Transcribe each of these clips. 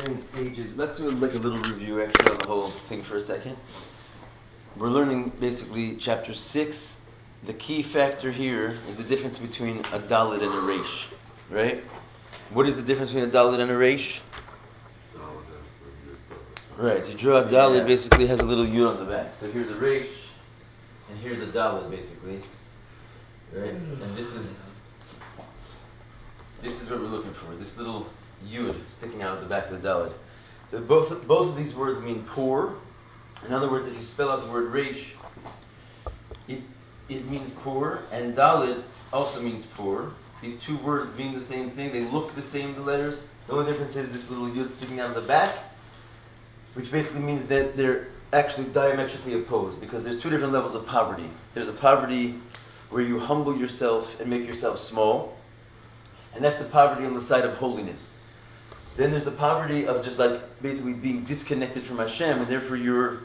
varying stages. Let's do like a little review actually on the whole thing for a second. We're learning basically chapter 6. The key factor here is the difference between a dalet and a reish, right? What is the difference between a dalet and a reish? Right, so you draw a dalet, basically has a little yud on the back. So here's a reish, and here's a dalet basically, right? And this is what we're looking for. This little yud sticking out of the back of the dalet. So both of these words mean poor. In other words, if you spell out the word reish, it means poor, and dalet also means poor. These two words mean the same thing. They look the same, the letters. The only difference is this little yud sticking out of the back, which basically means that they're actually diametrically opposed, because there's two different levels of poverty. There's a poverty where you humble yourself and make yourself small, and that's the poverty on the side of holiness. Then there's the poverty of just like basically being disconnected from Hashem, and therefore you're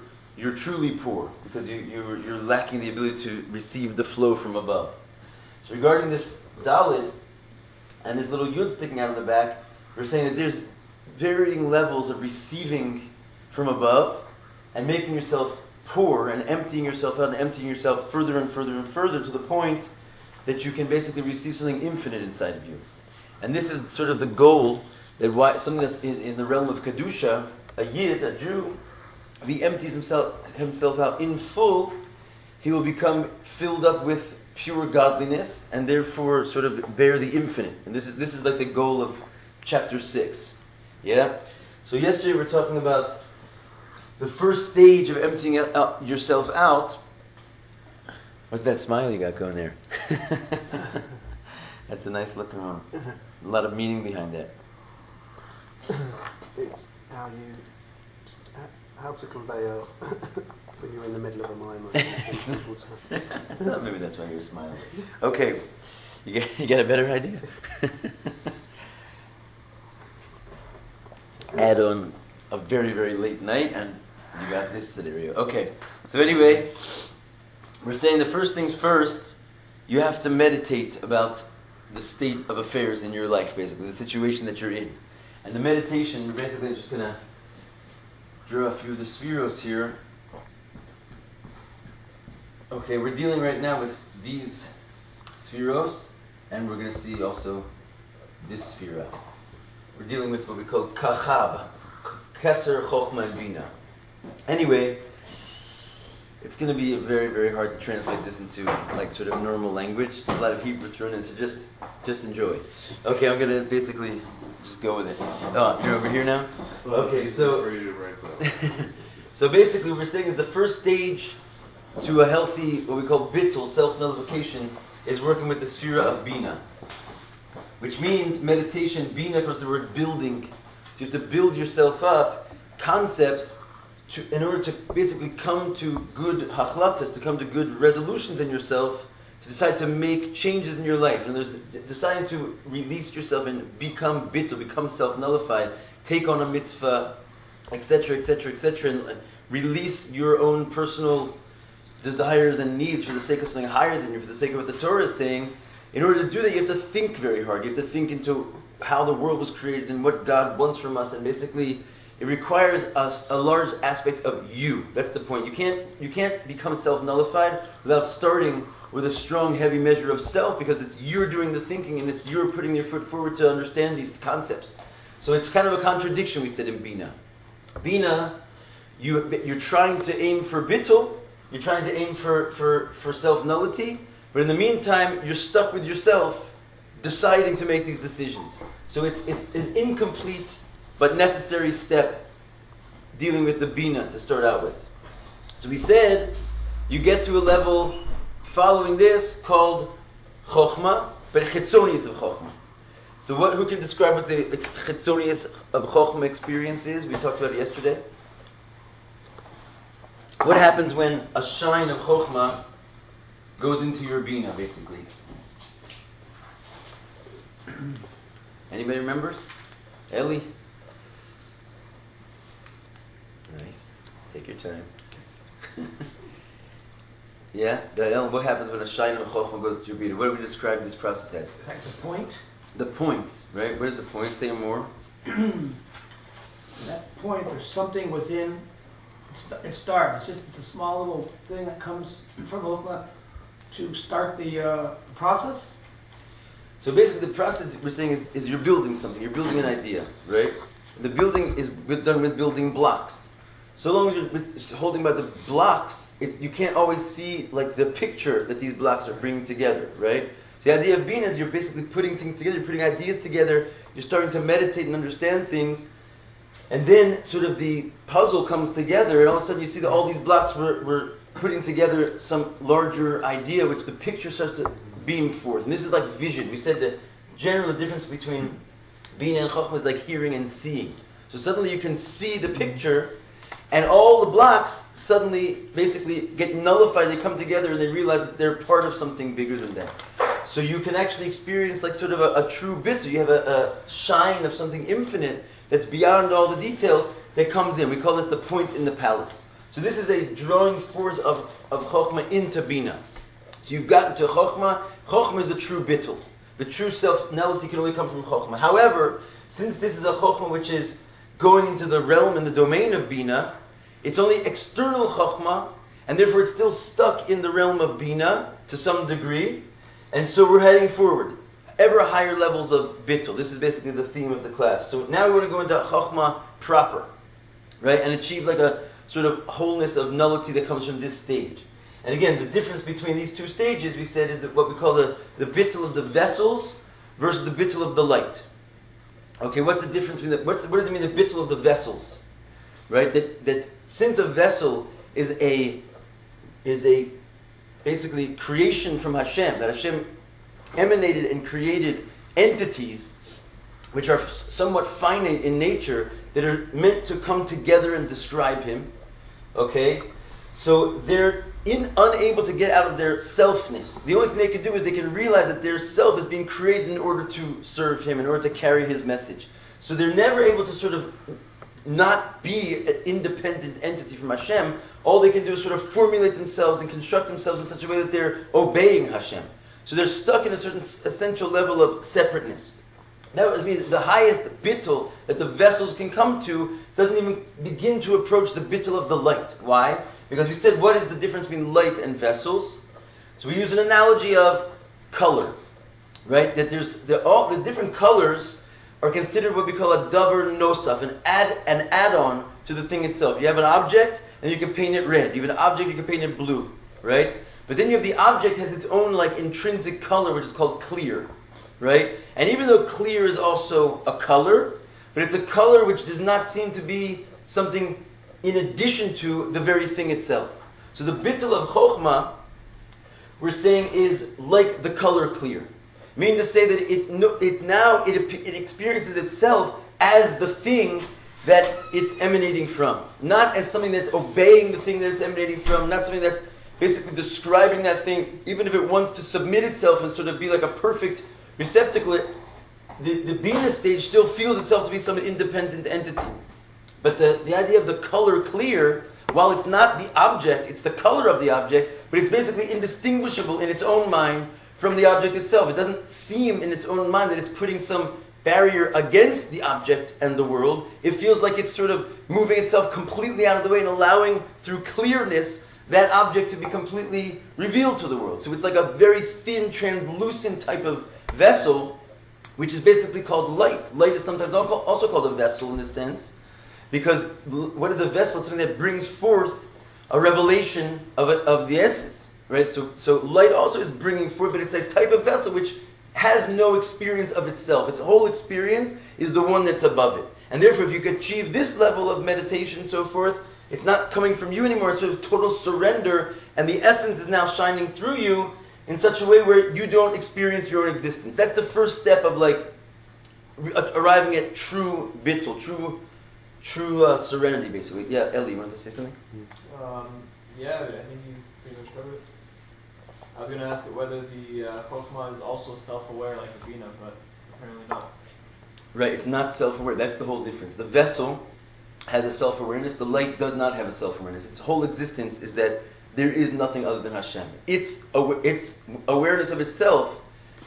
truly poor, because you're lacking the ability to receive the flow from above. So regarding this dalet and this little yud sticking out of the back, we're saying that there's varying levels of receiving from above and making yourself poor and emptying yourself out and emptying yourself further and further and further to the point that you can basically receive something infinite inside of you. And this is sort of the goal, that something that in the realm of Kedusha, a Yid, a Jew, if he empties himself out in full, he will become filled up with pure godliness and therefore sort of bear the infinite. And this is like the goal of chapter 6. Yeah? So yesterday we were talking about the first stage of emptying yourself out. What's that smile you got going there? That's a nice look around. A lot of meaning behind that. It's how to convey when you're in the middle of a mime in simple time. Maybe that's why you're smiling. Okay, you got a better idea. Add on a very, very late night and you got this scenario. Okay, so anyway, we're saying the first things first, you have to meditate about the state of affairs in your life, basically, the situation that you're in. And the meditation, you're basically just going to draw a few of the spheros here. Okay, we're dealing right now with these spheros, and we're going to see also this sphera. We're dealing with what we call kachab, keser, chokhmah, and bina. Anyway, it's going to be very, very hard to translate this into like sort of normal language. There's a lot of Hebrew thrown in, so just enjoy. Okay, I'm going to basically just go with it. Oh, you're over here now? Okay, so basically what we're saying is the first stage to a healthy, what we call bittul, self-nullification, is working with the sphera of bina. Which means meditation, bina comes from the word building. So you have to build yourself up, concepts, in order to basically come to good hachlatas, to come to good resolutions in yourself, to decide to make changes in your life. And there's deciding to release yourself and become bittul, become self-nullified, take on a mitzvah, etc., etc., etc., and release your own personal desires and needs for the sake of something higher than you, for the sake of what the Torah is saying. In order to do that, you have to think very hard. You have to think into how the world was created and what God wants from us, and basically it requires us a large aspect of you. That's the point. You can't become self-nullified without starting with a strong, heavy measure of self, because it's you're doing the thinking and it's you're putting your foot forward to understand these concepts. So it's kind of a contradiction, we said, in Bina. Bina, you're trying to aim for bittul, you're trying to aim for self-nullity, but in the meantime, you're stuck with yourself deciding to make these decisions. So it's an incomplete but necessary step dealing with the Bina to start out with. So we said you get to a level following this called Chokhmah, but Chitzonius of Chokhmah. So who can describe what the Chitzonius of Chokhmah experience is? We talked about it yesterday. What happens when a shine of Chokhmah goes into your Bina, basically? Anybody remembers? Eli? Nice. Take your time. Yeah? What happens when a shine of Chokhmah goes to your Bina? What do we describe this process as? Is that the point? The point, right? Where's the point? Say more. that point, there's something within. It starts. It's a small little thing that comes from Chokmah to start the process. So basically, the process we're saying is you're building something. You're building an idea, right? The building is done with building blocks. So long as you're holding by the blocks, you can't always see like the picture that these blocks are bringing together, right? So the idea of being is you're basically putting things together, you're putting ideas together, you're starting to meditate and understand things, and then sort of the puzzle comes together, and all of a sudden you see that all these blocks were putting together some larger idea, which the picture starts to beam forth. And this is like vision. We said that generally the difference between Bina and Chokhmah is like hearing and seeing. So suddenly you can see the picture, and all the blocks suddenly basically get nullified, they come together and they realize that they're part of something bigger than that. So you can actually experience like sort of a true bit. So you have a shine of something infinite that's beyond all the details that comes in. We call this the point in the palace. So this is a drawing forth of Chokhmah into Bina. So you've gotten to Chokhmah. Chokhmah is the true bittul. The true self-melody can only come from Chokhmah. However, since this is a Chokhmah which is going into the realm and the domain of Bina, it's only external Chokhmah, and therefore it's still stuck in the realm of Bina to some degree. And so we're heading forward, ever higher levels of bittul. This is basically the theme of the class. So now we want to go into Chokhmah proper, right, and achieve like a sort of wholeness of nullity that comes from this stage. And again, the difference between these two stages, we said, is that what we call the bittul of the vessels versus the bittul of the light. Okay, what's the difference between what does it mean, the bittul of the vessels? Right? That since a vessel is a basically creation from Hashem, that Hashem emanated and created entities which are somewhat finite in nature, that are meant to come together and describe Him. Okay? So they're unable to get out of their selfness. The only thing they can do is they can realize that their self is being created in order to serve Him, in order to carry His message. So they're never able to sort of not be an independent entity from Hashem. All they can do is sort of formulate themselves and construct themselves in such a way that they're obeying Hashem. So they're stuck in a certain essential level of separateness. That means the highest bittul that the vessels can come to doesn't even begin to approach the bittul of the light. Why? Because we said, what is the difference between light and vessels? So we use an analogy of color, right? That all the different colors are considered what we call a davar nosaf, an add-on to the thing itself. You have an object, and you can paint it red. You have an object, you can paint it blue, right? But then you have the object has its own like intrinsic color, which is called clear, right? And even though clear is also a color, but it's a color which does not seem to be something in addition to the very thing itself. So the bittul of Chokhmah, we're saying, is like the color clear. Meaning to say that it experiences itself as the thing that it's emanating from. Not as something that's obeying the thing that it's emanating from, not something that's basically describing that thing, even if it wants to submit itself and sort of be like a perfect receptacle. The Bina stage still feels itself to be some independent entity. But the idea of the color clear, while it's not the object, it's the color of the object, but it's basically indistinguishable in its own mind from the object itself. It doesn't seem in its own mind that it's putting some barrier against the object and the world. It feels like it's sort of moving itself completely out of the way and allowing, through clearness, that object to be completely revealed to the world. So it's like a very thin, translucent type of vessel, which is basically called light. Light is sometimes also called a vessel in this sense, because what is a vessel? It's something that brings forth a revelation of the essence, right? So light also is bringing forth, but it's a type of vessel which has no experience of itself. Its whole experience is the one that's above it. And therefore, if you could achieve this level of meditation and so forth, it's not coming from you anymore. It's sort of total surrender, and the essence is now shining through you in such a way where you don't experience your own existence. That's the first step of like arriving at true bittul, true serenity, basically. Yeah, Eli, you wanted to say something? Yeah, I think you pretty much covered it. I was going to ask it whether the Chokhmah is also self-aware like the Bina, but apparently not. Right, it's not self-aware. That's the whole difference. The vessel has a self-awareness. The light does not have a self-awareness. Its whole existence is that there is nothing other than Hashem. Its awareness of itself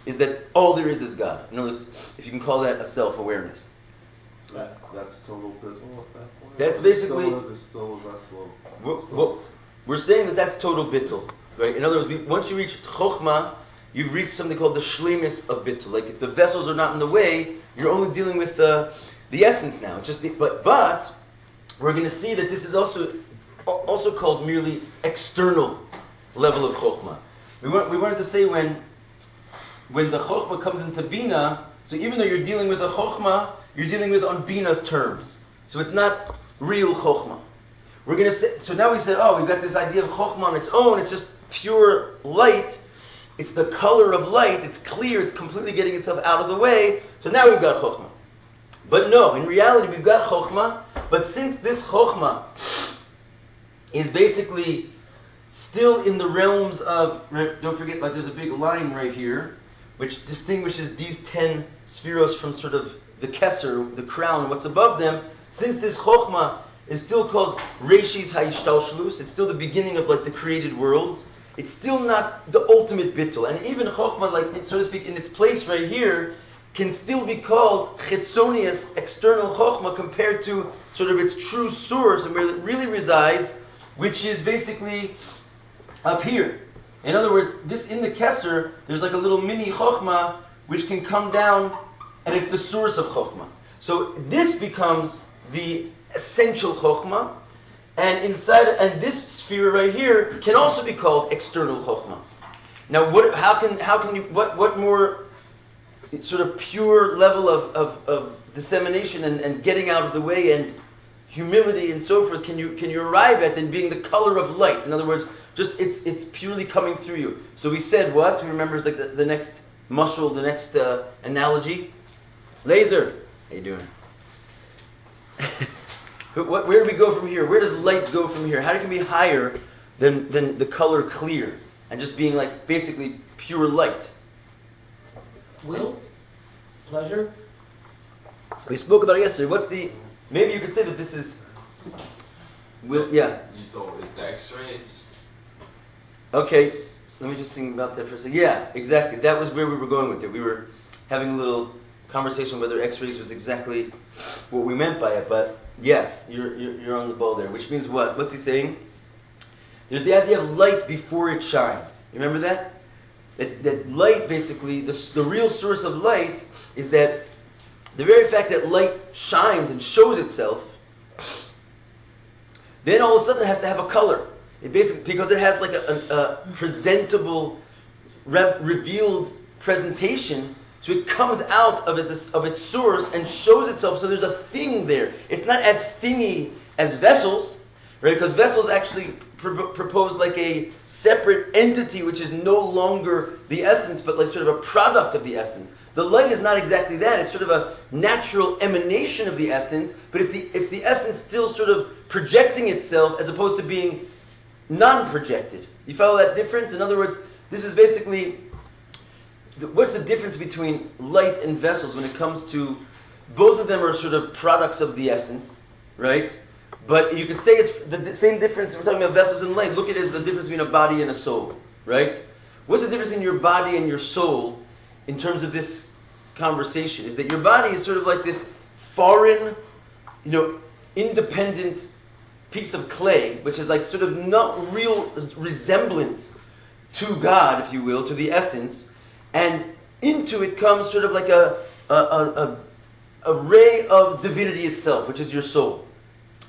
is that all there is God. Notice, if you can call that a self-awareness. That's total bittul at that point? That's Or basically- There's still a vessel. Well, we're saying that that's total bittul, right? In other words, once you reach chokhmah, you've reached something called the shlemis of bittul. Like if the vessels are not in the way, you're only dealing with the essence now. It's just but we're going to see that this is also called merely external level of chokhmah. We wanted to say when the chokhmah comes into bina, so even though you're dealing with a chokhmah, you're dealing with on bina's terms. So it's not real chokhmah. We're going to say, so now we said, we've got this idea of chokhmah on its own. It's just pure light. It's the color of light. It's clear. It's completely getting itself out of the way. So now we've got chokhmah. But no, in reality, we've got chokhmah. But since this chokhmah is basically still in the realms of, don't forget, like there's a big line right here, which distinguishes these 10 spheros from sort of the keser, the crown, what's above them. Since this chokhmah is still called Reishis HaYishtalshlus, it's still the beginning of like the created worlds, it's still not the ultimate bittul. And even chokhmah, like so to speak, in its place right here, can still be called chitzonius, external chokhmah, compared to sort of its true source and where it really resides, which is basically up here. In other words, this in the keser, there's like a little mini chokhmah which can come down, and it's the source of chokhmah. So this becomes the essential chokhmah, and inside, and this sphere right here can also be called external chokhmah. Now, what more sort of pure level of dissemination and getting out of the way and humility and so forth can you arrive at than being the color of light? In other words, just it's purely coming through you. So we said what? Remember, like the next muscle, the next analogy. Laser, how you doing? Where do we go from here? Where does light go from here? How can it be higher than the color clear and just being like basically pure light? Will? Pleasure? We spoke about it yesterday. Maybe you could say that this is will. Yeah. You told it the X-rays. Okay. Let me just think about that for a second. Yeah, exactly. That was where we were going with it. We were having a little conversation whether X-rays was exactly what we meant by it, but yes, you're on the ball there. Which means what? What's he saying? There's the idea of light before it shines. You remember that? That light, basically, the real source of light is that the very fact that light shines and shows itself, then all of a sudden it has to have a color. It basically, because it has like a presentable, revealed presentation, so it comes out of its source and shows itself. So there's a thing there. It's not as thingy as vessels, right? Because vessels actually propose like a separate entity which is no longer the essence, but like sort of a product of the essence. The light is not exactly that. It's sort of a natural emanation of the essence, but it's the essence still sort of projecting itself as opposed to being non-projected. You follow that difference? In other words, this is basically, what's the difference between light and vessels when it comes to, both of them are sort of products of the essence, right? But you could say it's the same difference. We're talking about vessels and light. Look at it as the difference between a body and a soul, right? What's the difference between your body and your soul in terms of this conversation? Is that your body is sort of like this foreign, independent piece of clay, which is like sort of not real resemblance to God, if you will, to the essence, and into it comes sort of like a ray of divinity itself, which is your soul.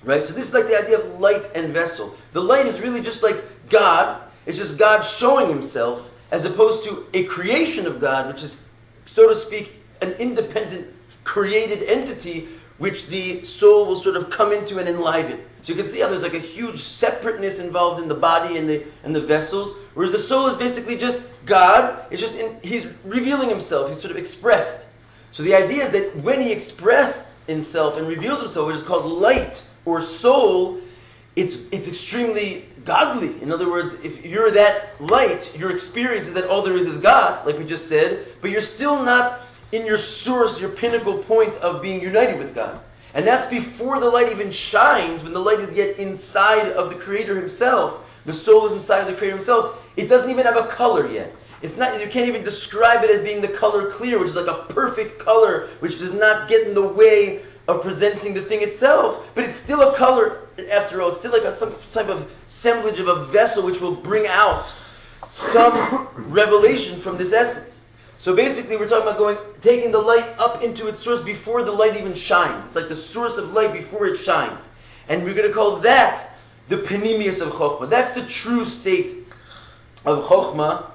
Right? So this is like the idea of light and vessel. The light is really just like God. It's just God showing himself, as opposed to a creation of God, which is, so to speak, an independent created entity which the soul will sort of come into and enliven. So you can see how there's like a huge separateness involved in the body and the vessels, whereas the soul is basically just God. It's just he's revealing himself. He's sort of expressed. So the idea is that when he expressed himself and reveals himself, which is called light or soul, it's extremely godly. In other words, if you're that light, your experience is that all there is God, like we just said, but you're still not in your source, your pinnacle point of being united with God. And that's before the light even shines, when the light is yet inside of the Creator himself. The soul is inside of the Creator himself. It doesn't even have a color yet. It's not. You can't even describe it as being the color clear, which is like a perfect color, which does not get in the way of presenting the thing itself, but it's still a color after all. It's still like some type of assemblage of a vessel which will bring out some revelation from this essence. So basically we're talking about taking the light up into its source before the light even shines. It's like the source of light before it shines. And we're going to call that the penimius of Chokhmah. That's the true state of Chokhmah,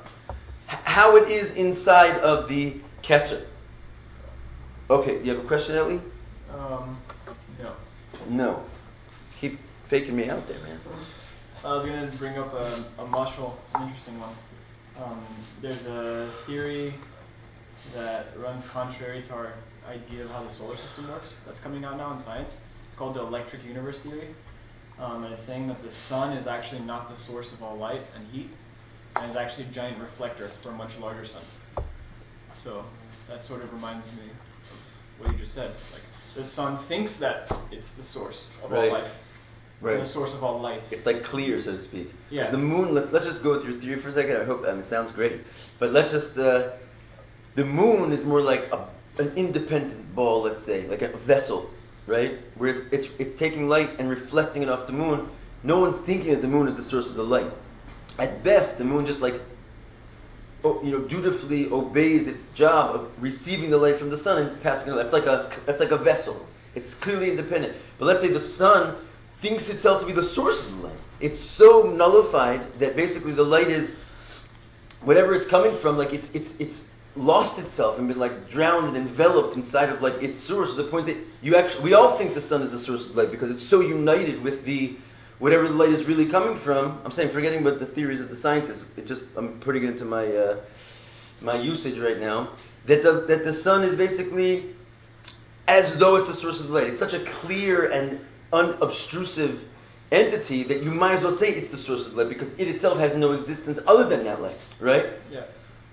how it is inside of the Kesser. Okay, you have a question, Ellie? No. No. Keep faking me out there, man. I was going to bring up a mashal, an interesting one. There's a theory that runs contrary to our idea of how the solar system works that's coming out now in science. It's called the electric universe theory. And it's saying that the sun is actually not the source of all light and heat, and is actually a giant reflector for a much larger sun. So that sort of reminds me of what you just said. Like, the sun thinks that it's the source of all life. Right. The source of all light. It's like clear, so to speak. Yeah. The moon, let's just go with your theory for a second. I hope, it sounds great. But let's just, the moon is more like an independent ball, let's say, like a vessel, right? Where it's taking light and reflecting it off the moon. No one's thinking that the moon is the source of the light. At best, the moon just dutifully obeys its job of receiving the light from the sun and passing it. That's like a vessel. It's clearly independent. But let's say the sun thinks itself to be the source of the light. It's so nullified that basically the light is, whatever it's coming from, like it's lost itself and been like drowned and enveloped inside of like its source, to the point that we all think the sun is the source of light because it's so united with whatever the light is really coming from. I'm saying, forgetting about the theories of the scientists, I'm putting it into my usage right now, that the sun is basically as though it's the source of the light. It's such a clear and unobtrusive entity that you might as well say it's the source of light because it itself has no existence other than that light, right? Yeah.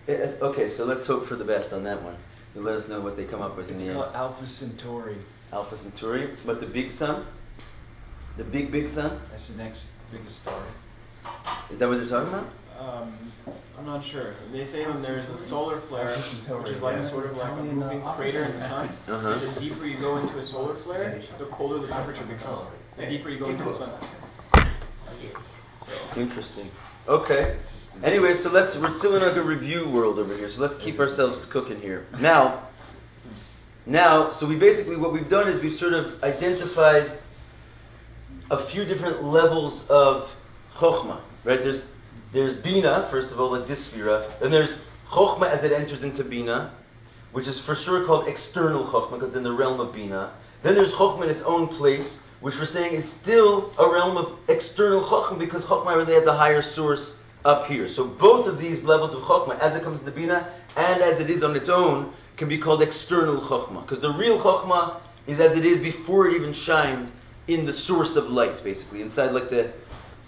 Okay, so let's hope for the best on that one. You'll let us know what they come up with in the end. It's called Alpha Centauri. Alpha Centauri, but the big sun? The big sun? That's the next biggest star. Is that what they're talking about? I'm not sure. They say when there's a solar flare, which is like sort of like a moving crater in the sun, the deeper you go into a solar flare, the colder the temperature becomes. The deeper you go into the sun. Interesting. Okay. Anyway, so we're still in like a review world over here, so let's keep ourselves cooking here. Now, so what we've done is we've sort of identified a few different levels of Chokhmah, right? There's Bina, first of all, like this Sphira, and there's Chokhmah as it enters into Bina, which is for sure called external Chokhmah, because it's in the realm of Bina. Then there's Chokhmah in its own place, which we're saying is still a realm of external Chokhmah, because Chokhmah really has a higher source up here. So both of these levels of Chokhmah, as it comes to Bina, and as it is on its own, can be called external Chokhmah, because the real Chokhmah is as it is before it even shines in the source of light, basically, inside like the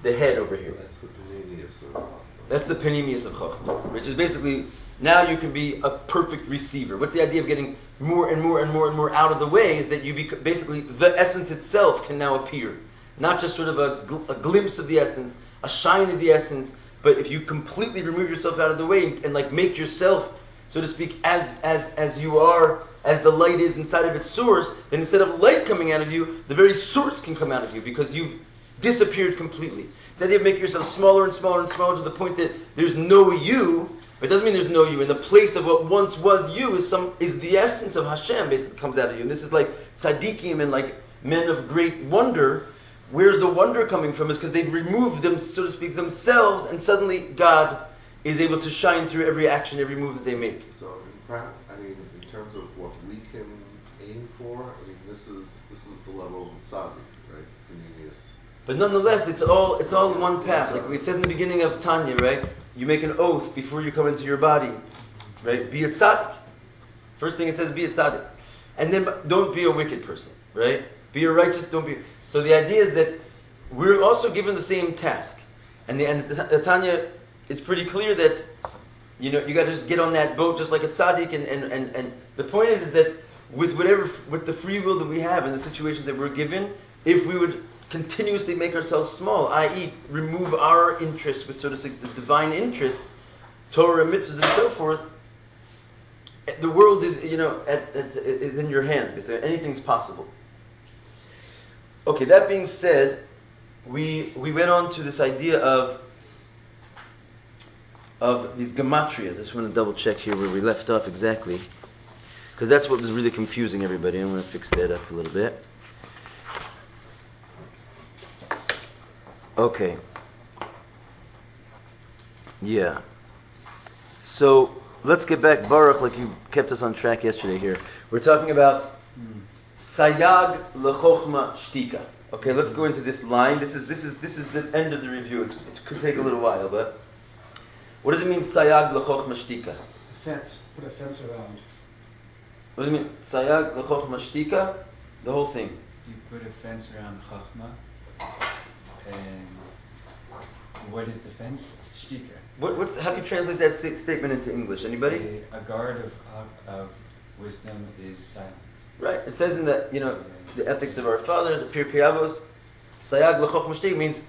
head over here. That's the penimius of That's the penimius of Chokhmah, which is basically, now you can be a perfect receiver. What's the idea of getting more and more and more and more out of the way? Is that you basically, the essence itself can now appear. Not just sort of a glimpse of the essence, a shine of the essence, but if you completely remove yourself out of the way and like make yourself, so to speak, as you are, as the light is inside of its source, then instead of light coming out of you, the very source can come out of you because you've disappeared completely. It's the idea of making yourself smaller and smaller and smaller to the point that there's no you, but it doesn't mean there's no you. In the place of what once was you is the essence of Hashem basically comes out of you. And this is like tzaddikim and like men of great wonder. Where's the wonder coming from? Is because they've removed them, so to speak, themselves, and suddenly God is able to shine through every action, every move that they make. So in terms of what we can aim for, this is the level of tzaddik, right? Penimius. But nonetheless, it's all in one path. Like it says in the beginning of Tanya, right? You make an oath before you come into your body, right? Be a tzaddik. First thing it says, be a tzaddik. And then don't be a wicked person, right? Be a righteous, don't be... So the idea is that we're also given the same task. And the Tanya, it's pretty clear that, you got to just get on that boat just like a tzaddik. And the point is that with the free will that we have in the situations that we're given, if we would continuously make ourselves small, i.e. remove our interests with, so to speak, the divine interests, Torah, mitzvahs, and so forth, the world is, is in your hands. Basically. Anything's possible. Okay, that being said, we went on to this idea of these gematrias. I just want to double check here where we left off exactly, because that's what was really confusing everybody. I'm going to fix that up a little bit. Okay. Yeah. So let's get back, Baruch, like you kept us on track yesterday here. We're talking about sayag lechochma shtika. Okay, let's go into this line. This is the end of the review. It could take a little while, but what does it mean, sayag lechochma shtika? Fence, put a fence around. What does it mean, sayag lechochma shtika? The whole thing. You put a fence around Chachma, and what is the fence? Shtika. How do you translate that statement into English? Anybody? A guard of wisdom is silence. Right. It says in the ethics of our father, the Pirkei Avos, sayag lechochma shtika means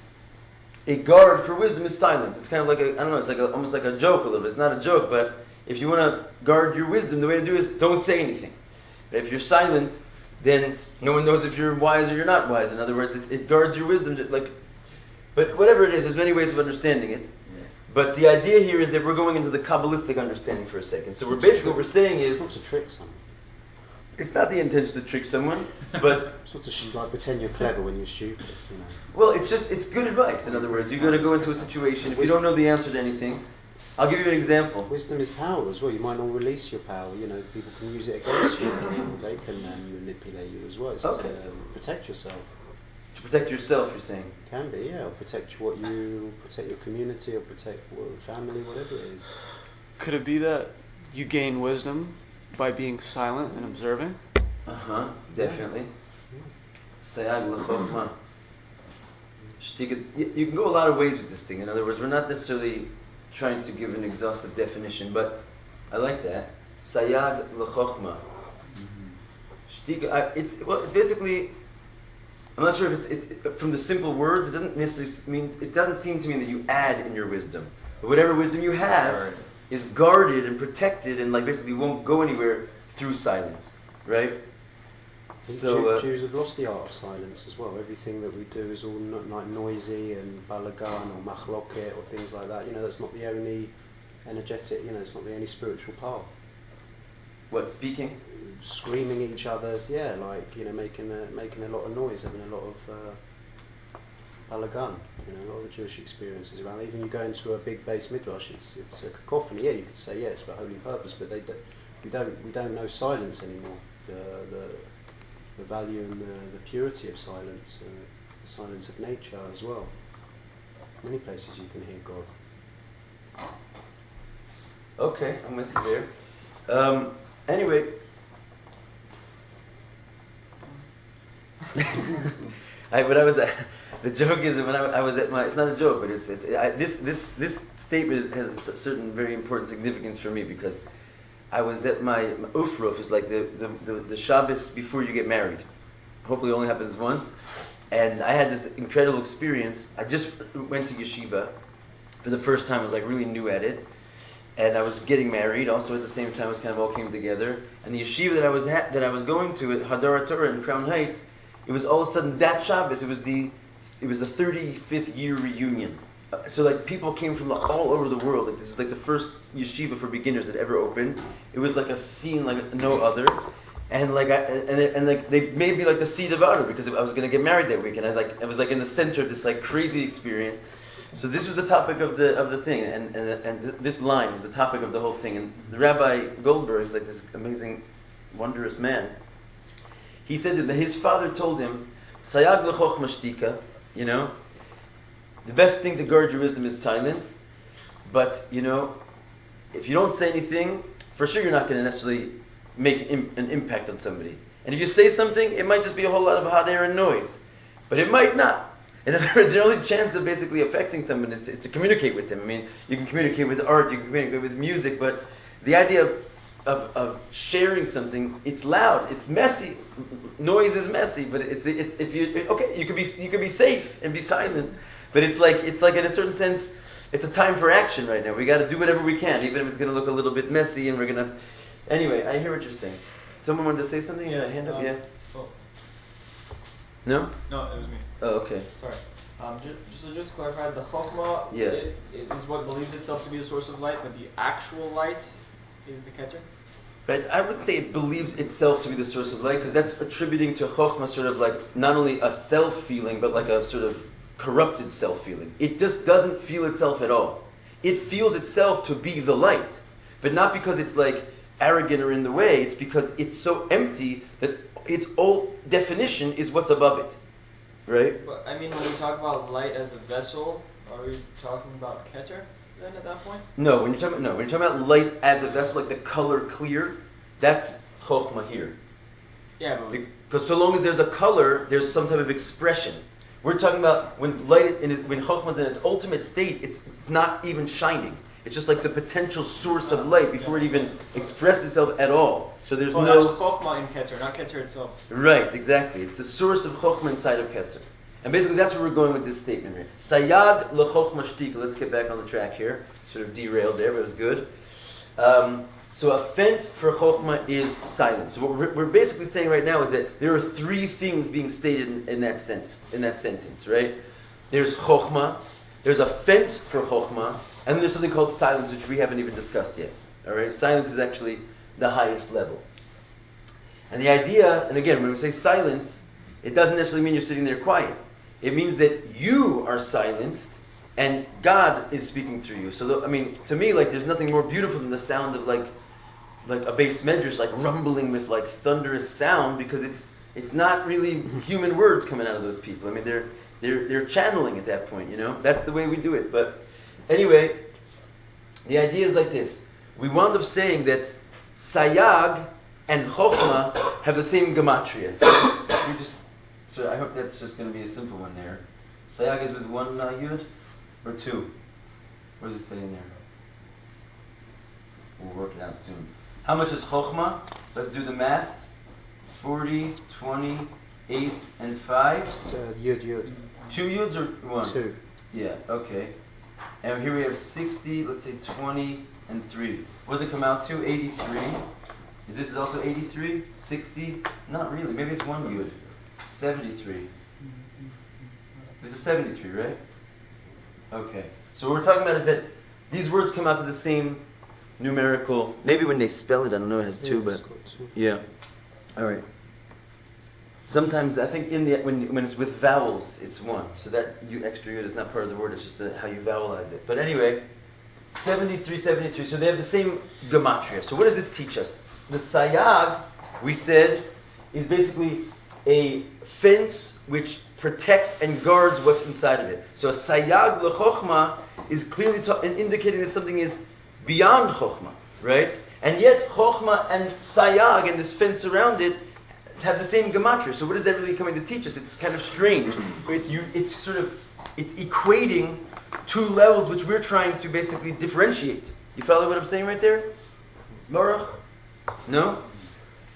a guard for wisdom is silence. It's kind of like it's like almost like a joke a little bit. It's not a joke, but if you want to guard your wisdom, the way to do it is don't say anything. If you're silent, then no one knows if you're wise or you're not wise. In other words, it guards your wisdom. But whatever it is, there's many ways of understanding it. Yeah. But the idea here is that we're going into the Kabbalistic understanding for a second. So what we're saying is, It's not to trick someone. it's not the intention to trick someone, but It's not to like pretend you're clever when you're stupid. well, it's good advice. In other words, you're going to go into a situation, if you don't know the answer to anything, I'll give you an example. Wisdom is power as well. You might not release your power. People can use it against you. They can manipulate you as well. It's Okay. to protect yourself. To protect yourself, you're saying. Can be, yeah. Or protect protect your community, or protect family, whatever it is. Could it be that you gain wisdom by being silent and observing? Definitely. Sayag lechochma. You can go a lot of ways with this thing. In other words, we're not necessarily trying to give an exhaustive definition, but I like that. Sayag lechochma. Shtika. It's basically. I'm not sure if it's from the simple words. It doesn't necessarily mean. It doesn't seem to mean that you add in your wisdom. But whatever wisdom you have is guarded and protected, and basically won't go anywhere through silence, right? So Jews have lost the art of silence as well. Everything that we do is all noisy and balagan or machloket or things like that. That's not the only energetic. It's not the only spiritual path. what, speaking? Screaming at each other, yeah, making a lot of noise, having a lot of balagan. A lot of the Jewish experiences around. Even you go into a big base midrash, it's a cacophony. Yeah, you could say it's for holy purpose, but we don't know silence anymore. The value and the purity of silence, the silence of nature as well. Many places you can hear God. Okay, I'm with you there. Anyway, the joke is that when I was at it's not a joke, but this statement has a certain very important significance for me, because I was at my ufruf, is like the Shabbos before you get married. Hopefully it only happens once. And I had this incredible experience. I just went to yeshiva for the first time. I was really new at it. And I was getting married also at the same time. It was kind of all came together. And the yeshiva that I was going to at Hadar Torah in Crown Heights, it was all of a sudden that Shabbos, it was the 35th year reunion. So people came from all over the world. This is the first yeshiva for beginners that ever opened. It was like a scene like no other, and they made me the seed of honor, because I was going to get married that week, and I was in the center of this crazy experience. So this was the topic of the thing, and this line was the topic of the whole thing. And the Rabbi Goldberg is this amazing, wondrous man. He said that his father told him, "Sayag lechochma shtika," the best thing to guard your wisdom is silence, but if you don't say anything, for sure you're not going to necessarily make an impact on somebody. And if you say something, it might just be a whole lot of hot air and noise, but it might not. In other words, the only chance of basically affecting someone is to communicate with them. I mean, you can communicate with art, you can communicate with music, but the idea of sharing something, it's loud, it's messy. Noise is messy, but you could be safe and be silent. But it's like in a certain sense, it's a time for action right now. We got to do whatever we can, even if it's going to look a little bit messy, and we're going to. Anyway, I hear what you're saying. Someone wanted to say something? Yeah, hand up. Yeah. Well, No? No, it was me. Oh, okay. Sorry. Just to clarify, the chokhmah Yeah. is what believes itself to be the source of light, but the actual light is the keter? But I would say it believes itself to be the source of light, because that's attributing to Chokhmah sort of like not only a self-feeling, but like a sort of corrupted self-feeling. It just doesn't feel itself at all. It feels itself to be the light, but not because it's like arrogant or in the way, it's because it's so empty that its whole definition is what's above it. Right? But I mean, when we talk about light as a vessel, are we talking about keter then at that point? No, when you're talking about light as a vessel, like the color clear, that's chokhmah here. Yeah, but Because so long as there's a color, there's some type of expression. We're talking about when when chokhmah is in its ultimate state, it's not even shining. It's just like the potential source of light before it even expresses itself at all. So there's that's no chokhmah in keter, not keter itself. right, exactly. It's the source of chokhmah inside of Keser. And basically that's where we're going with this statement here. Sayag lechokhmah shtika. Let's get back on the track here. Sort of derailed there, but it was good. So a fence for chokhmah is silence. So what we're basically saying right now is that there are three things being stated in that sentence, right? There's chokhmah, there's a fence for chokhmah, and then there's something called silence, which we haven't even discussed yet. All right, silence is actually the highest level. And the idea, and again, when we say silence, it doesn't necessarily mean you're sitting there quiet. It means that you are silenced and God is speaking through you. So, to me, like, there's nothing more beautiful than the sound of like a bass medrash, like rumbling with like thunderous sound, because it's not really human words coming out of those people. I mean, they're channeling at that point, you know? That's the way we do it. But anyway, the idea is like this. We wound up saying that sayag and chokhmah have the same gematria. So I hope that's just going to be a simple one there. Sayag is with one yud or two? What does it say in there? We'll work it out soon. How much is chokhmah? Let's do the math. 40, 20, 8, and 5. Yud. 2 yuds or 1? 2. Yeah, okay. And here we have 60, let's say 20, and 3. What does it come out to? 83. Is this also 83? 60? Not really. Maybe it's 1 yud. 73. This is 73, right? Okay. So what we're talking about is that these words come out to the same numerical. Maybe when they spell it, I don't know, it has 2, but yeah. All right. Sometimes I think when it's with vowels, it's 1. So that extra yud is not part of the word. It's just how you vowelize it. But anyway, 73, 73. So they have the same gematria. So what does this teach us? The sayag, we said, is basically a fence which protects and guards what's inside of it. So a sayag lechokhmah is clearly indicating that something is beyond chokhmah, right? And yet chokhmah and sayag and this fence around it have the same gematria. So what is that really coming to teach us? It's kind of strange. It's equating two levels which we're trying to basically differentiate. You follow what I'm saying right there? Baruch? No?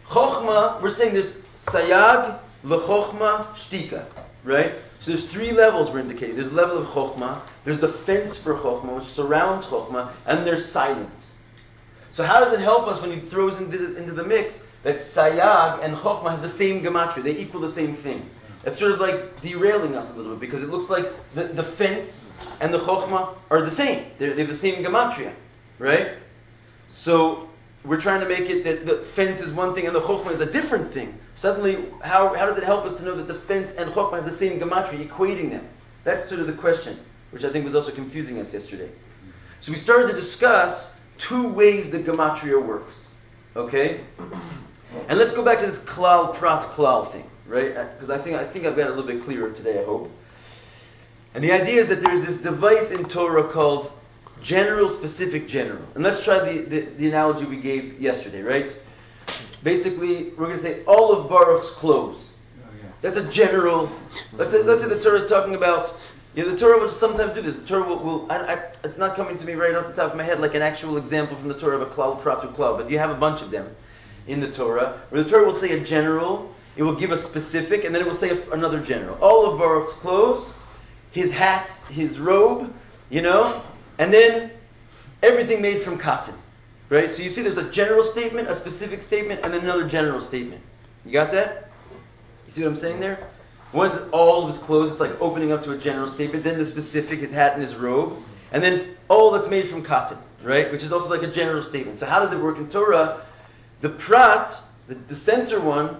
Chokhmah, we're saying there's sayag, lechokhmah, shtika. Right? So there's 3 levels we're indicating. There's the level of chokhmah, there's the fence for chokhmah, which surrounds chokhmah, and there's silence. So how does it help us when he throws into the mix that sayag and chokhmah have the same gematria? They equal the same thing. That's sort of like derailing us a little bit, because it looks like the fence and the chokhmah are the same. They have the same gematria. Right? So we're trying to make it that the fence is one thing and the chokhmah is a different thing. Suddenly, how does it help us to know that the fence and chokhmah have the same gematria, equating them? That's sort of the question, which I think was also confusing us yesterday. So we started to discuss 2 ways the gematria works. Okay? And let's go back to this klal prat klal thing, right? Because I think I've got it a little bit clearer today, I hope. And the idea is that there's this device in Torah called general, specific, general. And let's try the analogy we gave yesterday, right? Basically, we're going to say all of Baruch's clothes. That's a general. Let's say the Torah is talking about. The Torah will sometimes do this. The Torah will it's not coming to me right off the top of my head like an actual example from the Torah of a klal pratu klal, but you have a bunch of them in the Torah, where the Torah will say a general, it will give a specific, and then it will say another general. All of Baruch's clothes, his hat, his robe, and then everything made from cotton. Right? So you see there's a general statement, a specific statement, and then another general statement. You got that? You see what I'm saying there? One is all of his clothes, it's like opening up to a general statement. Then the specific, his hat and his robe. And then all that's made from cotton, right? Which is also like a general statement. So how does it work in Torah? The prat, the center one,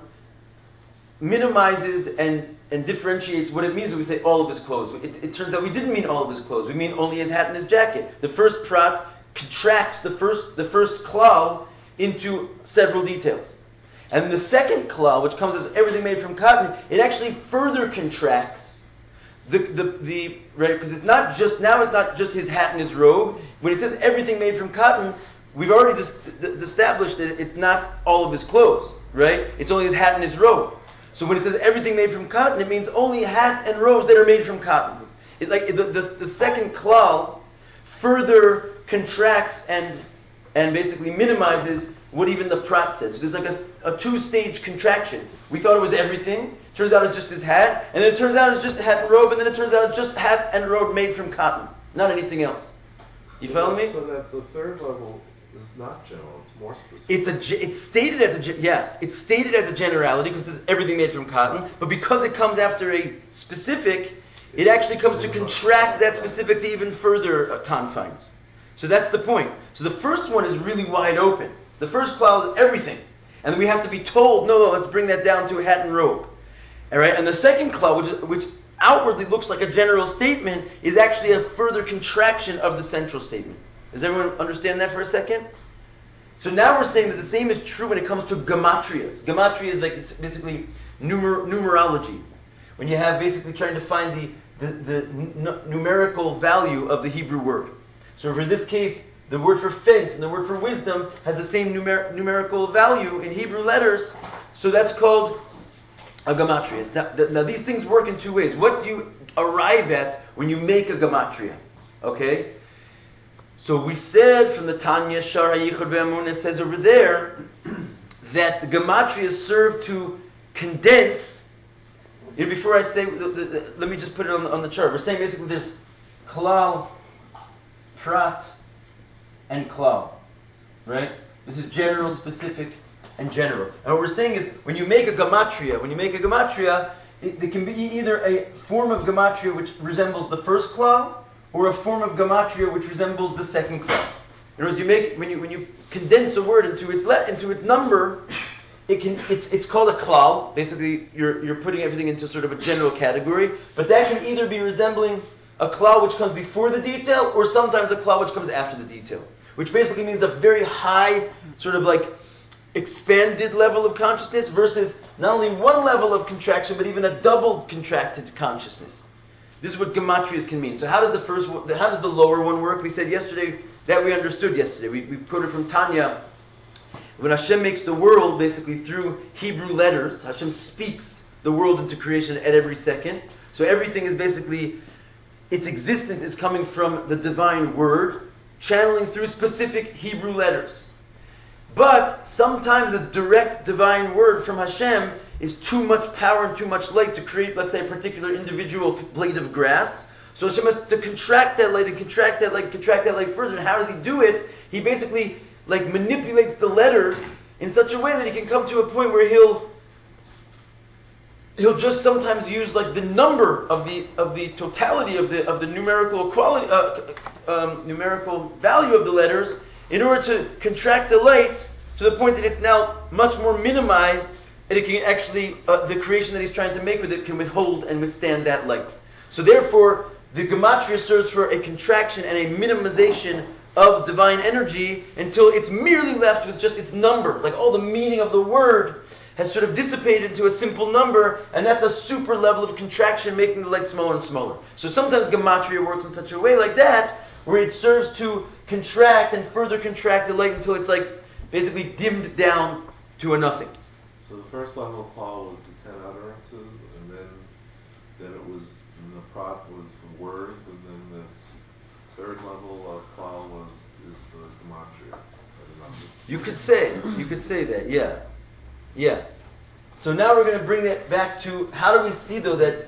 minimizes and differentiates what it means when we say all of his clothes. It turns out we didn't mean all of his clothes. We mean only his hat and his jacket. The first prat contracts the first klal into several details. And the second klal, which comes as everything made from cotton, it actually further contracts the right, because it's not just his hat and his robe. When it says everything made from cotton, we've already established that it's not all of his clothes, right? It's only his hat and his robe. So when it says everything made from cotton, it means only hats and robes that are made from cotton. The second klal further contracts and basically minimizes what even the prat says. So there's like a two-stage contraction. We thought it was everything. Turns out it's just his hat. And then it turns out it's just a hat and robe. And then it turns out it's just hat and robe made from cotton. Not anything else. You follow me? So that the third level is not general, it's more specific. It's stated as a generality because it's everything made from cotton. But because it comes after a specific, it actually comes to contract that specific to even further confines. So that's the point. So the first one is really wide open. The first klal is everything. And then we have to be told, no, let's bring that down to a hat and robe. All right? And the second klal, which outwardly looks like a general statement, is actually a further contraction of the central statement. Does everyone understand that for a second? So now we're saying that the same is true when it comes to gematrias. Gematria is like it's basically numerology. When you have basically trying to find the numerical value of the Hebrew word. So for this case, the word for fence and the word for wisdom has the same numerical value in Hebrew letters. So that's called a gematria. Now these things work in two ways. What do you arrive at when you make a gematria? Okay? So we said from the Tanya, Shara Yichud Ve'amun, it says over there that the gematria serve to condense. Before I say, let me just put it on the chart. We're saying basically there's klal, prat, and klal, right? This is general, specific, and general. And what we're saying is, when you make a gematria, it can be either a form of gematria which resembles the first klal, or a form of gematria which resembles the second klal. In other words, when you condense a word into its number, it's called a klal. Basically, you're putting everything into sort of a general category. But that can either be resembling a klal which comes before the detail, or sometimes a klal which comes after the detail. Which basically means a very high, sort of like expanded level of consciousness versus not only one level of contraction, but even a double contracted consciousness. This is what gematrias can mean. So how does the lower one work? We said yesterday that we understood yesterday. We quoted from Tanya. When Hashem makes the world basically through Hebrew letters, Hashem speaks the world into creation at every second. So everything is basically, its existence is coming from the divine word, channeling through specific Hebrew letters. But sometimes the direct divine word from Hashem is too much power and too much light to create, let's say, a particular individual blade of grass. So Hashem has to contract that light and contract that light further. And how does he do it? He basically manipulates the letters in such a way that he can come to a point where he'll just sometimes use the number of the totality of the numerical equality, numerical value of the letters in order to contract the light to the point that it's now much more minimized, and it can actually the creation that he's trying to make with it can withhold and withstand that light. So therefore, the gematria serves for a contraction and a minimization of divine energy until it's merely left with just its number, like all the meaning of the word has sort of dissipated into a simple number, and that's a super level of contraction, making the light smaller and smaller. So sometimes gematria works in such a way like that, where it serves to contract and further contract the light until it's basically dimmed down to a nothing. So the first level of klal was the 10 utterances, and then it was, and the prat was the words, and then this third level of klal is the gematria. You could say that, yeah. Yeah. So now we're going to bring it back to, how do we see though that,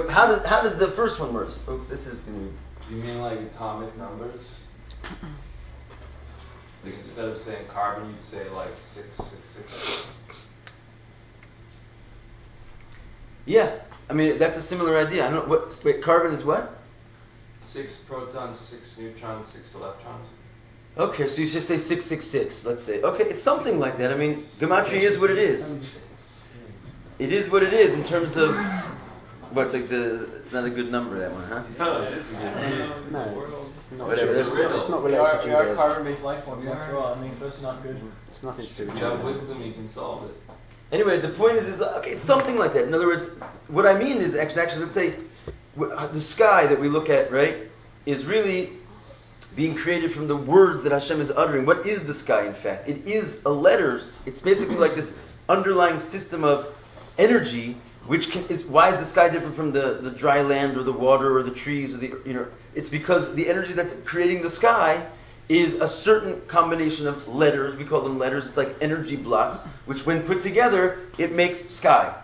how does the first one work? Folks, this is new. You mean like atomic numbers? Like instead of saying carbon, you'd say like 666. Yeah, I mean that's a similar idea. I don't know what. Wait, carbon is what? 6 protons, 6 neutrons, 6 electrons. Okay, so you should say 666. Let's say. Okay, it's something like that. I mean, gematria is what it is. It is what it is in terms of what's like the. It's not a good number, that one, huh? No, it's No, it's not, Whatever. it's not We related to are Judaism. carbon-based life forms after all. I mean, so it's not good. It's nothing to do If with you have Judaism. wisdom, you can solve it. Anyway, the point is that, okay, it's something like that. In other words, what I mean is actually let's say, the sky that we look at, right, is really being created from the words that Hashem is uttering. What is the sky, in fact? It is a letters. It's basically like this underlying system of energy, which why is the sky different from the dry land or the water or the trees or the, it's because the energy that's creating the sky is a certain combination of letters. We call them letters. It's like energy blocks, which when put together, it makes sky,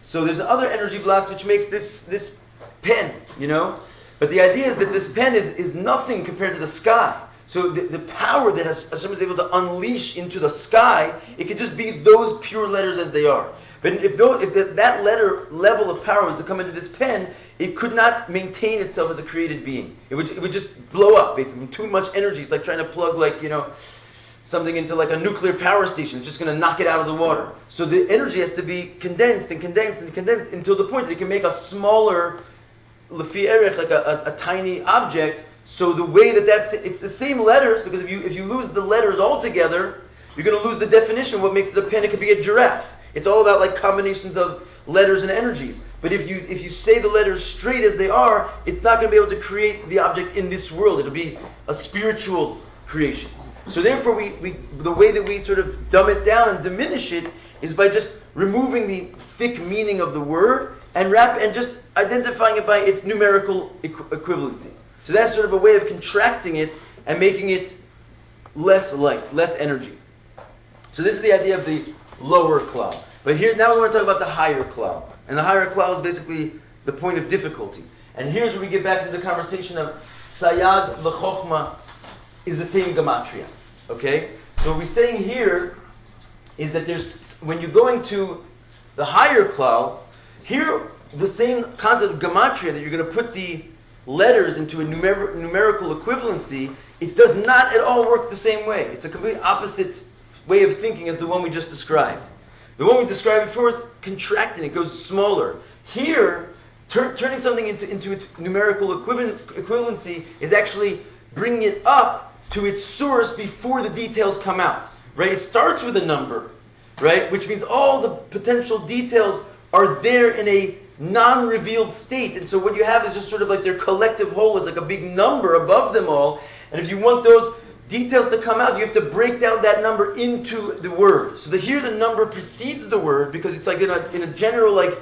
So there's other energy blocks which makes this pen, But the idea is that this pen is nothing compared to the sky. So the power that Hashem is able to unleash into the sky, it could just be those pure letters as they are. But if that letter level of power was to come into this pen, it could not maintain itself as a created being. It would just blow up, basically. Too much energy. It's like trying to plug something into like a nuclear power station. It's just going to knock it out of the water. So the energy has to be condensed and condensed and condensed until the point that it can make a smaller, lefi erech, like a tiny object. So the way it's the same letters, because if you lose the letters altogether, you're going to lose the definition of what makes it a pen. It could be a giraffe. It's all about like combinations of letters and energies. But if you say the letters straight as they are, it's not going to be able to create the object in this world. It'll be a spiritual creation. So therefore, the way that we sort of dumb it down and diminish it is by just removing the thick meaning of the word and just identifying it by its numerical equivalency. So that's sort of a way of contracting it and making it less light, less energy. So this is the idea of the lower cloud. But here, now we want to talk about the higher cloud. And the higher cloud is basically the point of difficulty. And here's where we get back to the conversation of Sayag L'Chochma is the same gematria. Okay? So what we're saying here is that when you're going to the higher cloud, here the same concept of gematria, that you're going to put the letters into a numerical equivalency, it does not at all work the same way. It's a complete opposite way of thinking as the one we just described. The one we described before is contracting, it goes smaller. Here, turning something into its numerical equivalency is actually bringing it up to its source before the details come out. Right? It starts with a number, right? Which means all the potential details are there in a non-revealed state. And so what you have is just sort of like their collective whole is like a big number above them all. And if you want those details to come out, you have to break down that number into the word. So that here the number precedes the word because it's like in a general like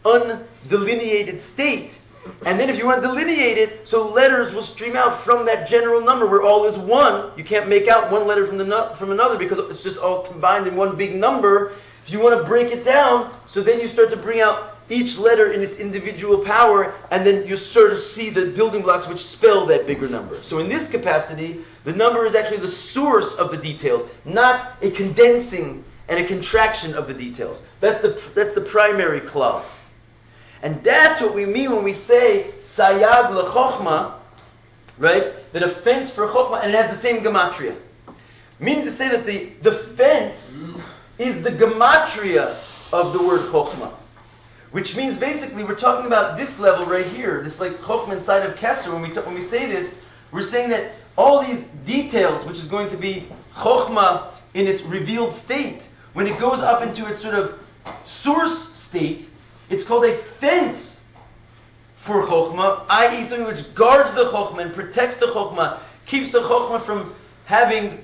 undelineated state. And then if you want to delineate it, so letters will stream out from that general number where all is one. You can't make out one letter from another because it's just all combined in one big number. If you want to break it down, so then you start to bring out each letter in its individual power, and then you sort of see the building blocks which spell that bigger number. So in this capacity, the number is actually the source of the details, not a condensing and a contraction of the details. That's the primary cloud. And that's what we mean when we say Sayag L'Chochma, right? That a fence for Chochma, and it has the same gematria. Meaning to say that the fence is the gematria of the word Chochma. Which means basically we're talking about this level right here, this like Chochma inside of Kesser. When we say this, we're saying that all these details, which is going to be Chochma in its revealed state, when it goes up into its sort of source state, it's called a fence for Chochma, i.e. something which guards the Chochma and protects the Chochma, keeps the Chochma from having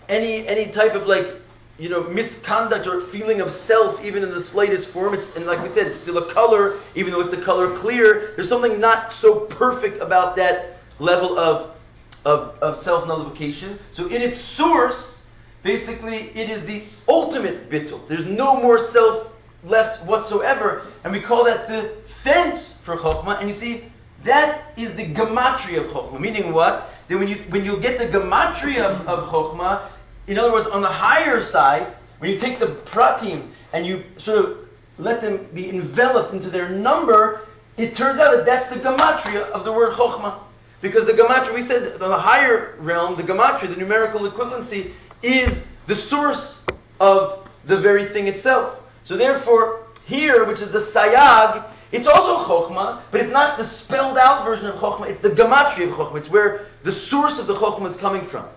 any type of like, misconduct or feeling of self, even in the slightest form. And like we said, it's still a color, even though it's the color clear. There's something not so perfect about that level of self-nullification. So in its source, basically, it is the ultimate bittul. There's no more self left whatsoever. And we call that the fence for Chokhmah. And you see, that is the gematria of Chokhmah. Meaning what? That when you get the gematria of Chokhmah, in other words, on the higher side, when you take the pratim and you sort of let them be enveloped into their number, it turns out that that's the gematria of the word chokhmah. Because the gematria, we said, on the higher realm, the gematria, the numerical equivalency, is the source of the very thing itself. So therefore, here, which is the sayag, it's also chokhmah, but it's not the spelled out version of chokhmah, it's the gematria of chokhmah. It's where the source of the chokhmah is coming from.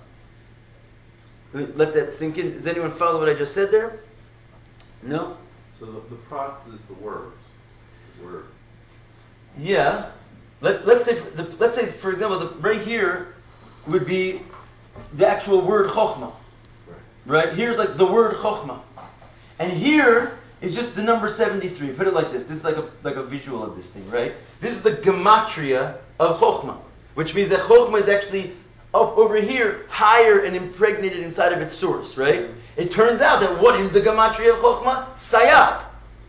Let that sink in. Does anyone follow what I just said there? No? So the prat is the word. Word. Yeah. Let's say for example, right here would be the actual word chokhmah. Right? Here's like the word chokhmah. And here is just the number 73. Put it like this. This is like a visual of this thing, right? This is the gematria of chokhmah, which means that chokhmah is actually up over here, higher and impregnated inside of its source, right? It turns out that what is the gematria of chokhmah? Sayag,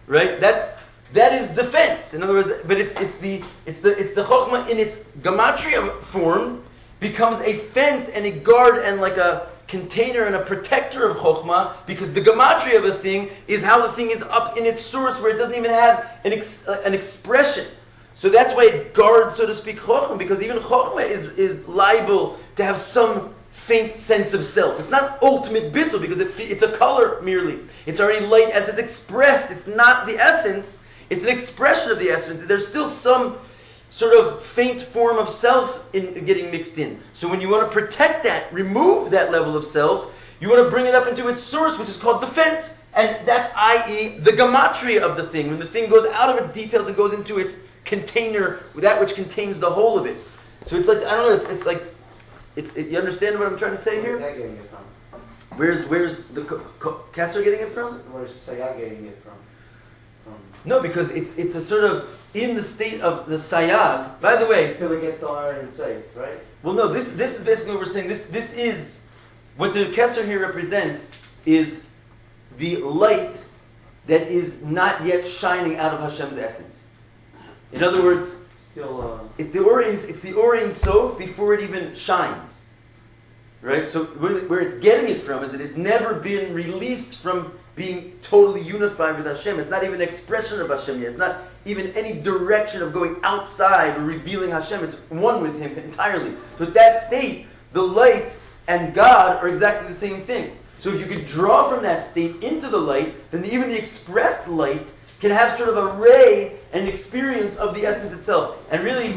right? That is defense. In other words, but it's the chokhmah in its gematria form becomes a fence and a guard and like a container and a protector of chokhmah, because the gematria of a thing is how the thing is up in its source, where it doesn't even have an expression. So that's why it guards, so to speak, chokhmah, because even chokhmah is liable to have some faint sense of self. It's not ultimate bittul, because it's a color merely. It's already light as it's expressed. It's not the essence. It's an expression of the essence. There's still some sort of faint form of self in getting mixed in. So when you want to protect that, remove that level of self, you want to bring it up into its source, which is called defense. And that's, i.e., the gematria of the thing. When the thing goes out of its details and goes into its container, that which contains the whole of it. So it's like, I don't know, it's like, you understand what I'm trying to say here? Where's that getting it from? Where's the Kesser getting it from? Where's Sayag getting it from? No, because it's a sort of in the state of the sayag. By the way, Until it gets to iron safe, right? well, no, this is basically what we're saying. This is what the Kesser here represents is the light that is not yet shining out of Hashem's essence. In other words, Still, it's the Or Ein Sof before it even shines. Right? So where it's getting it from is that it's never been released from being totally unified with Hashem. It's not even an expression of Hashem yet. It's not even any direction of going outside or revealing Hashem. It's one with Him entirely. So at that state, the light and God are exactly the same thing. So if you could draw from that state into the light, then even the expressed light can have sort of a ray and experience of the essence itself. And really,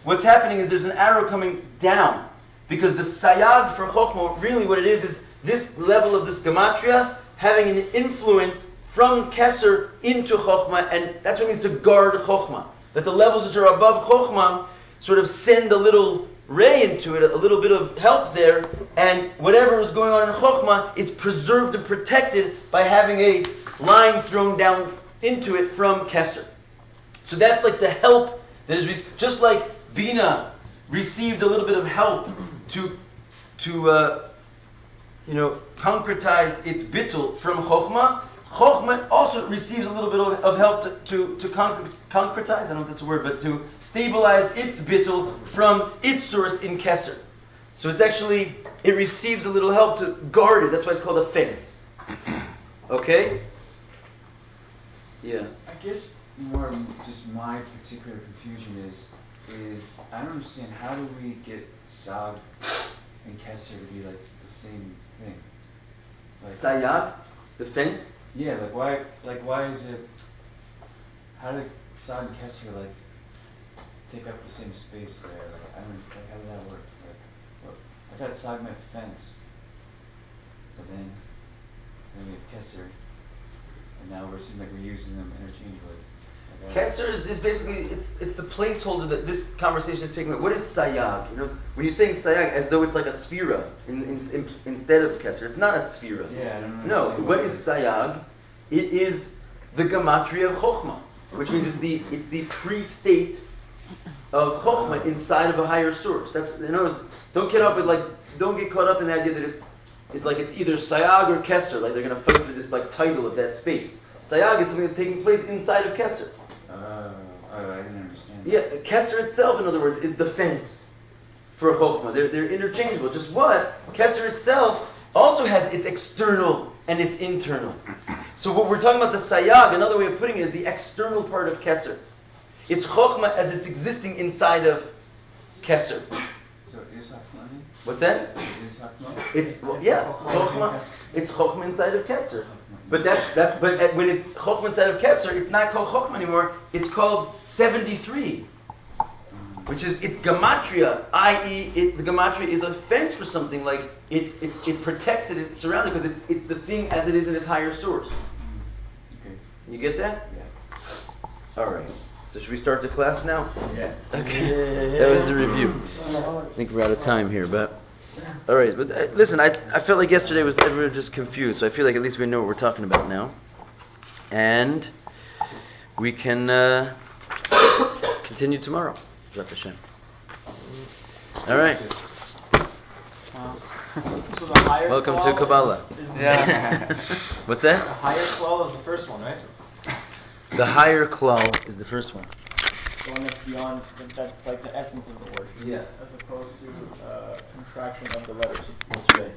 what's happening is there's an arrow coming down. Because the sayag for Chokhmah, really what it is this level of this gematria having an influence from Kesser into Chokhmah, and that's what it means to guard Chokhmah. That the levels which are above Chokhmah sort of send a little ray into it, a little bit of help there, and whatever is going on in Chokhmah is preserved and protected by having a line thrown down into it from Kesser. So that's like the help that is just like Bina received a little bit of help to concretize its bittul from Chokhmah. Chokhmah also receives a little bit of help to concretize, I don't know if that's a word, but to stabilize its bittul from its source in Kesser. So it's actually, it receives a little help to guard it. That's why it's called a fence. Okay? Yeah. I guess more just my particular confusion is I don't understand, how do we get Sag and Kesser to be like the same thing? Like, Sayag, the fence. yeah, why is it, how did Sag and Kesser like take up the same space there? Like, I don't, like, how did that work? Like, what, I thought Sag meant fence, but then we have Kesser, and now it seems like we're using them interchangeably. Kesser is basically, it's the placeholder that this conversation is taking. What is sayag? You know, when you're saying sayag, as though it's like a sphera instead of Kesser. It's not a sphera. Yeah, I don't No, understand what is sayag? It is the gematria of Chokhmah, which means it's the pre-state of Chokhmah inside of a higher source. That's, in other words, don't get caught up in the idea that it's either sayag or Kesser. Like they're going to fight for this like title of that space. Sayag is something that's taking place inside of Kesser. I didn't understand that. Yeah, Kesser itself, in other words, is the fence for Chokhmah. They're interchangeable. Just what? Kesser itself also has its external and its internal. So what we're talking about the sayag, another way of putting it, is the external part of Keser. It's Chokhmah as it's existing inside of Keser. So is Hakmani? What's that? Is Hakma? It's Chokhmah. It's Chokhmah inside of Keser. But when it's Chokhmah inside of Keser, it's not called Chokhmah anymore. It's called 73, which is it's gematria. I.e., the gematria is a fence for something. Like it protects it. It's surrounded because it's the thing as it is in its higher source. Okay. You get that? Yeah. All right. So should we start the class now? Yeah. Okay. That was the review. I think we're out of time here, but all right. But listen, I felt like yesterday was everyone just confused, so I feel like at least we know what we're talking about now, and we can continue tomorrow. Zat Hashem. All right. So the higher Welcome to klal Kabbalah. is Yeah. What's the that? higher klal is the first one, right? The higher klal is the first one. The one that's beyond, that's like the essence of the word. Yes. As opposed to contraction of the letters. That's right.